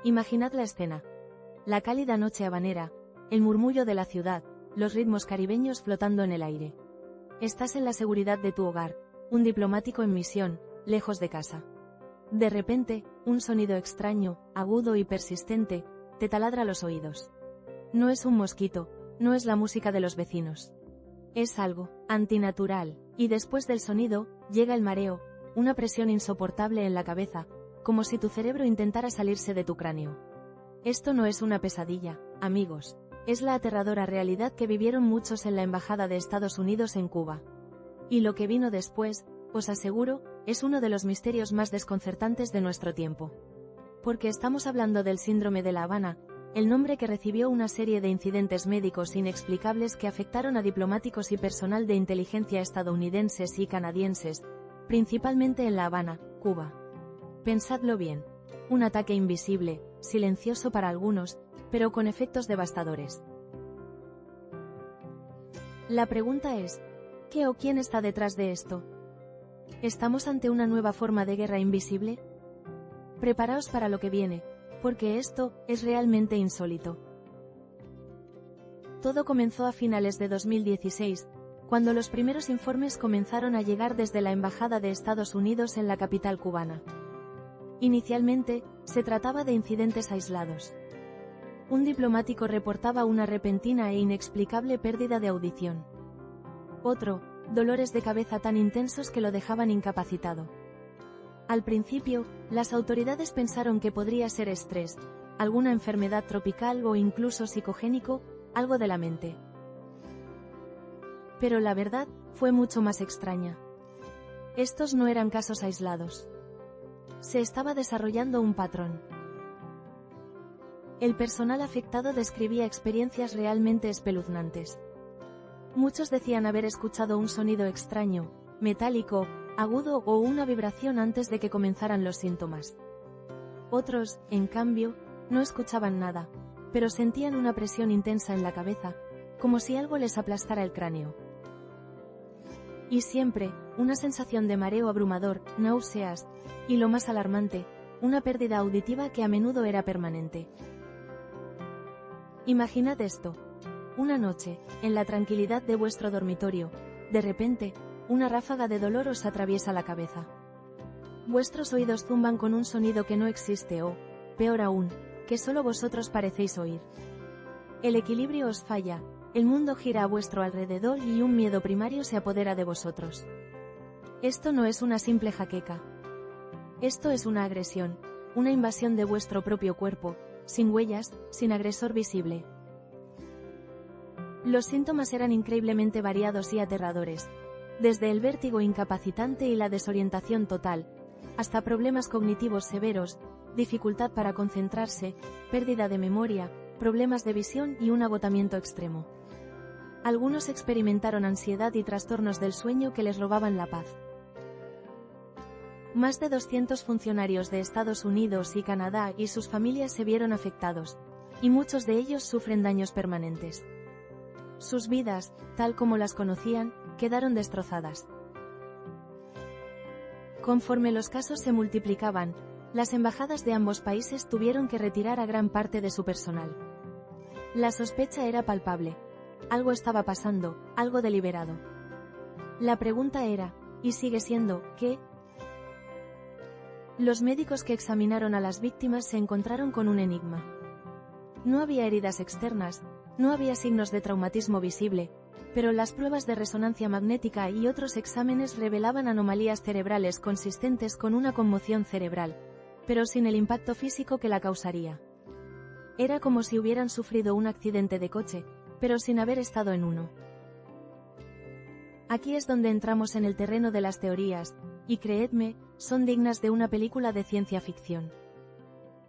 Imaginad la escena. La cálida noche habanera, el murmullo de la ciudad, los ritmos caribeños flotando en el aire. Estás en la seguridad de tu hogar, un diplomático en misión, lejos de casa. De repente, un sonido extraño, agudo y persistente, te taladra los oídos. No es un mosquito, no es la música de los vecinos. Es algo antinatural, y después del sonido, llega el mareo, una presión insoportable en la cabeza, como si tu cerebro intentara salirse de tu cráneo. Esto no es una pesadilla, amigos, es la aterradora realidad que vivieron muchos en la Embajada de Estados Unidos en Cuba. Y lo que vino después, os aseguro, es uno de los misterios más desconcertantes de nuestro tiempo. Porque estamos hablando del síndrome de La Habana, el nombre que recibió una serie de incidentes médicos inexplicables que afectaron a diplomáticos y personal de inteligencia estadounidenses y canadienses, principalmente en La Habana, Cuba. Pensadlo bien. Un ataque invisible, silencioso para algunos, pero con efectos devastadores. La pregunta es, ¿qué o quién está detrás de esto? ¿Estamos ante una nueva forma de guerra invisible? Preparaos para lo que viene, porque esto es realmente insólito. Todo comenzó a finales de 2016, cuando los primeros informes comenzaron a llegar desde la Embajada de Estados Unidos en la capital cubana. Inicialmente, se trataba de incidentes aislados. Un diplomático reportaba una repentina e inexplicable pérdida de audición. Otro, dolores de cabeza tan intensos que lo dejaban incapacitado. Al principio, las autoridades pensaron que podría ser estrés, alguna enfermedad tropical o incluso psicogénico, algo de la mente. Pero la verdad fue mucho más extraña. Estos no eran casos aislados. Se estaba desarrollando un patrón. El personal afectado describía experiencias realmente espeluznantes. Muchos decían haber escuchado un sonido extraño, metálico, agudo o una vibración antes de que comenzaran los síntomas. Otros, en cambio, no escuchaban nada, pero sentían una presión intensa en la cabeza, como si algo les aplastara el cráneo. Y siempre, una sensación de mareo abrumador, náuseas, y lo más alarmante, una pérdida auditiva que a menudo era permanente. Imaginad esto. Una noche, en la tranquilidad de vuestro dormitorio, de repente, una ráfaga de dolor os atraviesa la cabeza. Vuestros oídos zumban con un sonido que no existe o, peor aún, que solo vosotros parecéis oír. El equilibrio os falla, el mundo gira a vuestro alrededor y un miedo primario se apodera de vosotros. Esto no es una simple jaqueca. Esto es una agresión, una invasión de vuestro propio cuerpo, sin huellas, sin agresor visible. Los síntomas eran increíblemente variados y aterradores, desde el vértigo incapacitante y la desorientación total, hasta problemas cognitivos severos, dificultad para concentrarse, pérdida de memoria, problemas de visión y un agotamiento extremo. Algunos experimentaron ansiedad y trastornos del sueño que les robaban la paz. Más de 200 funcionarios de Estados Unidos y Canadá y sus familias se vieron afectados, y muchos de ellos sufren daños permanentes. Sus vidas, tal como las conocían, quedaron destrozadas. Conforme los casos se multiplicaban, las embajadas de ambos países tuvieron que retirar a gran parte de su personal. La sospecha era palpable. Algo estaba pasando, algo deliberado. La pregunta era, y sigue siendo, ¿qué? Los médicos que examinaron a las víctimas se encontraron con un enigma. No había heridas externas, no había signos de traumatismo visible, pero las pruebas de resonancia magnética y otros exámenes revelaban anomalías cerebrales consistentes con una conmoción cerebral, pero sin el impacto físico que la causaría. Era como si hubieran sufrido un accidente de coche, pero sin haber estado en uno. Aquí es donde entramos en el terreno de las teorías, y creedme, son dignas de una película de ciencia ficción.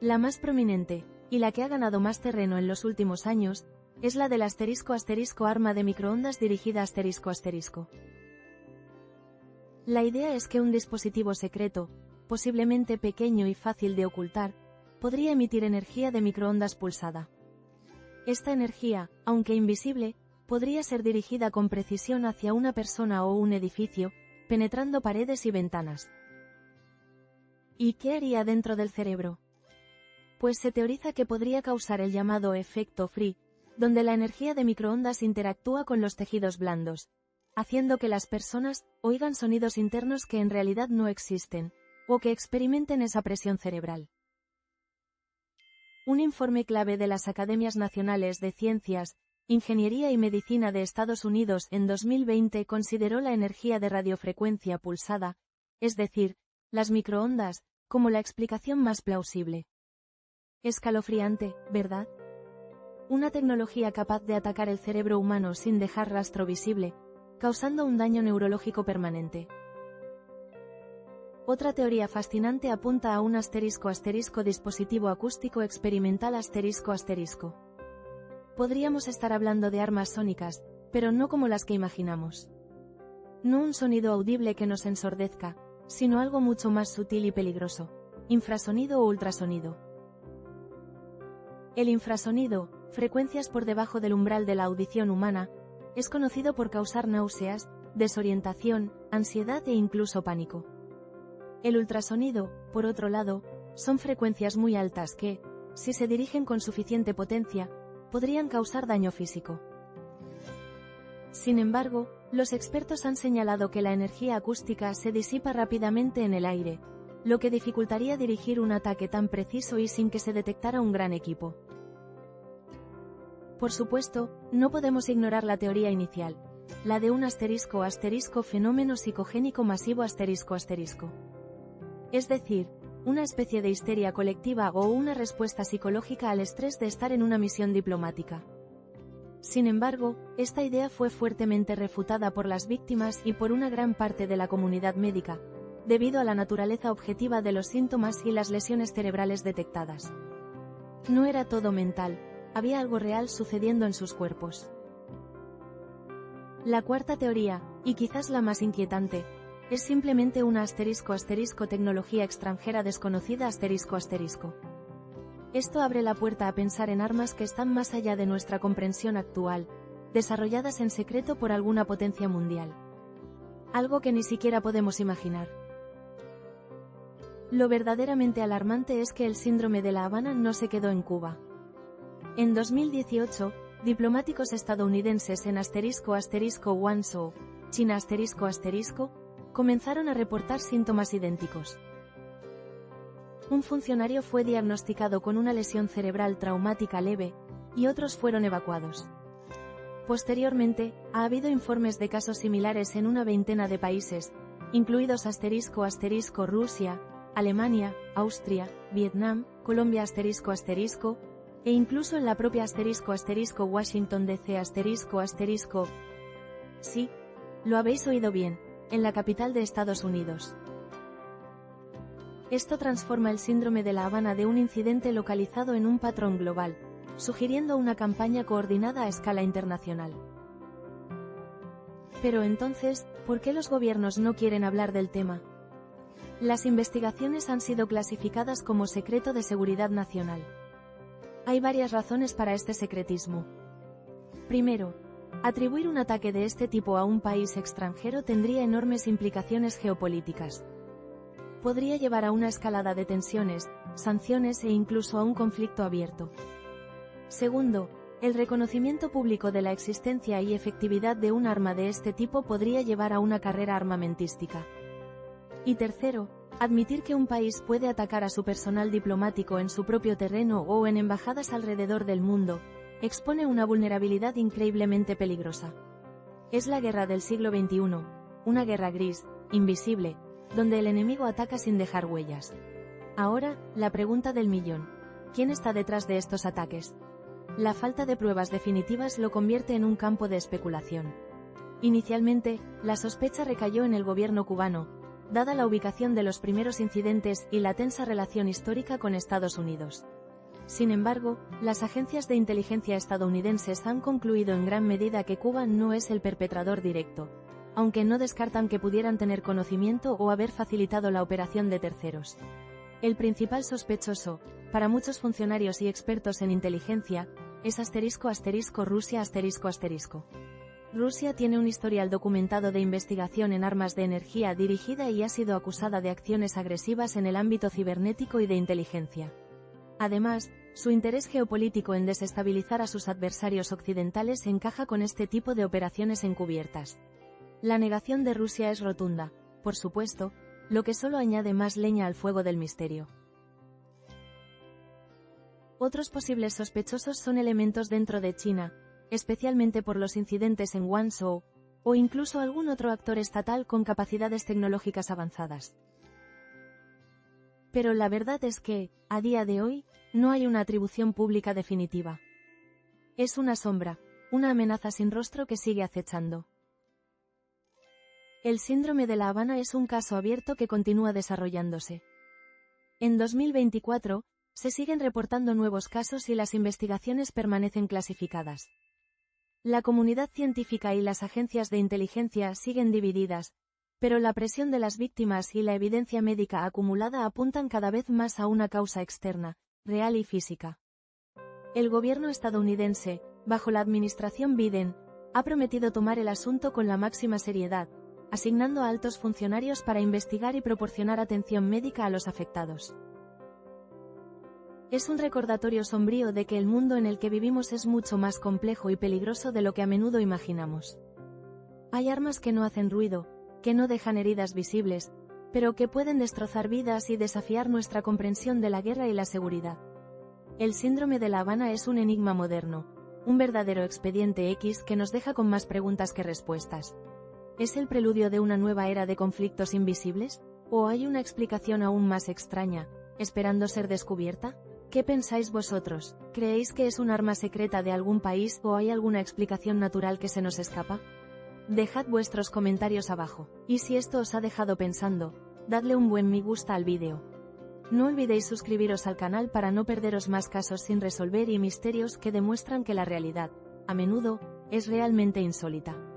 La más prominente, y la que ha ganado más terreno en los últimos años, es la del *** arma de microondas dirigida ***. La idea es que un dispositivo secreto, posiblemente pequeño y fácil de ocultar, podría emitir energía de microondas pulsada. Esta energía, aunque invisible, podría ser dirigida con precisión hacia una persona o un edificio, penetrando paredes y ventanas. ¿Y qué haría dentro del cerebro? pues se teoriza que podría causar el llamado efecto Free, donde la energía de microondas interactúa con los tejidos blandos, haciendo que las personas oigan sonidos internos que en realidad no existen, o que experimenten esa presión cerebral. Un informe clave de las Academias Nacionales de Ciencias, Ingeniería y Medicina de Estados Unidos en 2020 consideró la energía de radiofrecuencia pulsada, es decir, las microondas, como la explicación más plausible. Escalofriante, ¿verdad? Una tecnología capaz de atacar el cerebro humano sin dejar rastro visible, causando un daño neurológico permanente. Otra teoría fascinante apunta a un ** dispositivo acústico experimental ***. Podríamos estar hablando de armas sónicas, pero no como las que imaginamos. No un sonido audible que nos ensordezca, sino algo mucho más sutil y peligroso: infrasonido o ultrasonido. El infrasonido, frecuencias por debajo del umbral de la audición humana, es conocido por causar náuseas, desorientación, ansiedad e incluso pánico. El ultrasonido, por otro lado, son frecuencias muy altas que, si se dirigen con suficiente potencia, podrían causar daño físico. Sin embargo, los expertos han señalado que la energía acústica se disipa rápidamente en el aire, lo que dificultaría dirigir un ataque tan preciso y sin que se detectara un gran equipo. Por supuesto, no podemos ignorar la teoría inicial, la de un ** fenómeno psicogénico masivo ***. Es decir, una especie de histeria colectiva o una respuesta psicológica al estrés de estar en una misión diplomática. Sin embargo, esta idea fue fuertemente refutada por las víctimas y por una gran parte de la comunidad médica, debido a la naturaleza objetiva de los síntomas y las lesiones cerebrales detectadas. No era todo mental, había algo real sucediendo en sus cuerpos. La cuarta teoría, y quizás la más inquietante, es simplemente una ** tecnología extranjera desconocida ***. Esto abre la puerta a pensar en armas que están más allá de nuestra comprensión actual, desarrolladas en secreto por alguna potencia mundial. Algo que ni siquiera podemos imaginar. Lo verdaderamente alarmante es que el síndrome de La Habana no se quedó en Cuba. En 2018, diplomáticos estadounidenses en ***Guangzhou, China ***, comenzaron a reportar síntomas idénticos. Un funcionario fue diagnosticado con una lesión cerebral traumática leve, y otros fueron evacuados. Posteriormente, ha habido informes de casos similares en una veintena de países, incluidos *** Rusia, Alemania, Austria, Vietnam, Colombia ***, e incluso en la propia *** Washington DC ***. Sí, lo habéis oído bien, en la capital de Estados Unidos. Esto transforma el síndrome de La Habana de un incidente localizado en un patrón global, sugiriendo una campaña coordinada a escala internacional. Pero entonces, ¿por qué los gobiernos no quieren hablar del tema? Las investigaciones han sido clasificadas como secreto de seguridad nacional. Hay varias razones para este secretismo. Primero, atribuir un ataque de este tipo a un país extranjero tendría enormes implicaciones geopolíticas. Podría llevar a una escalada de tensiones, sanciones e incluso a un conflicto abierto. Segundo, el reconocimiento público de la existencia y efectividad de un arma de este tipo podría llevar a una carrera armamentística. Y tercero, admitir que un país puede atacar a su personal diplomático en su propio terreno o en embajadas alrededor del mundo, expone una vulnerabilidad increíblemente peligrosa. Es la guerra del siglo XXI, una guerra gris, invisible, donde el enemigo ataca sin dejar huellas. Ahora, la pregunta del millón: ¿quién está detrás de estos ataques? La falta de pruebas definitivas lo convierte en un campo de especulación. Inicialmente, la sospecha recayó en el gobierno cubano, dada la ubicación de los primeros incidentes y la tensa relación histórica con Estados Unidos. Sin embargo, las agencias de inteligencia estadounidenses han concluido en gran medida que Cuba no es el perpetrador directo, aunque no descartan que pudieran tener conocimiento o haber facilitado la operación de terceros. El principal sospechoso, para muchos funcionarios y expertos en inteligencia, es ***Rusia ***. Rusia tiene un historial documentado de investigación en armas de energía dirigida y ha sido acusada de acciones agresivas en el ámbito cibernético y de inteligencia. Además, su interés geopolítico en desestabilizar a sus adversarios occidentales encaja con este tipo de operaciones encubiertas. La negación de Rusia es rotunda, por supuesto, lo que solo añade más leña al fuego del misterio. Otros posibles sospechosos son elementos dentro de China, especialmente por los incidentes en Guangzhou, o incluso algún otro actor estatal con capacidades tecnológicas avanzadas. Pero la verdad es que, a día de hoy, no hay una atribución pública definitiva. Es una sombra, una amenaza sin rostro que sigue acechando. El síndrome de La Habana es un caso abierto que continúa desarrollándose. En 2024, se siguen reportando nuevos casos y las investigaciones permanecen clasificadas. La comunidad científica y las agencias de inteligencia siguen divididas, pero la presión de las víctimas y la evidencia médica acumulada apuntan cada vez más a una causa externa, real y física. El gobierno estadounidense, bajo la administración Biden, ha prometido tomar el asunto con la máxima seriedad, asignando a altos funcionarios para investigar y proporcionar atención médica a los afectados. Es un recordatorio sombrío de que el mundo en el que vivimos es mucho más complejo y peligroso de lo que a menudo imaginamos. Hay armas que no hacen ruido, que no dejan heridas visibles, pero que pueden destrozar vidas y desafiar nuestra comprensión de la guerra y la seguridad. El síndrome de La Habana es un enigma moderno, un verdadero expediente X que nos deja con más preguntas que respuestas. ¿Es el preludio de una nueva era de conflictos invisibles? ¿O hay una explicación aún más extraña, esperando ser descubierta? ¿Qué pensáis vosotros? ¿Creéis que es un arma secreta de algún país o hay alguna explicación natural que se nos escapa? Dejad vuestros comentarios abajo, y si esto os ha dejado pensando, dadle un buen me gusta al vídeo. No olvidéis suscribiros al canal para no perderos más casos sin resolver y misterios que demuestran que la realidad, a menudo, es realmente insólita.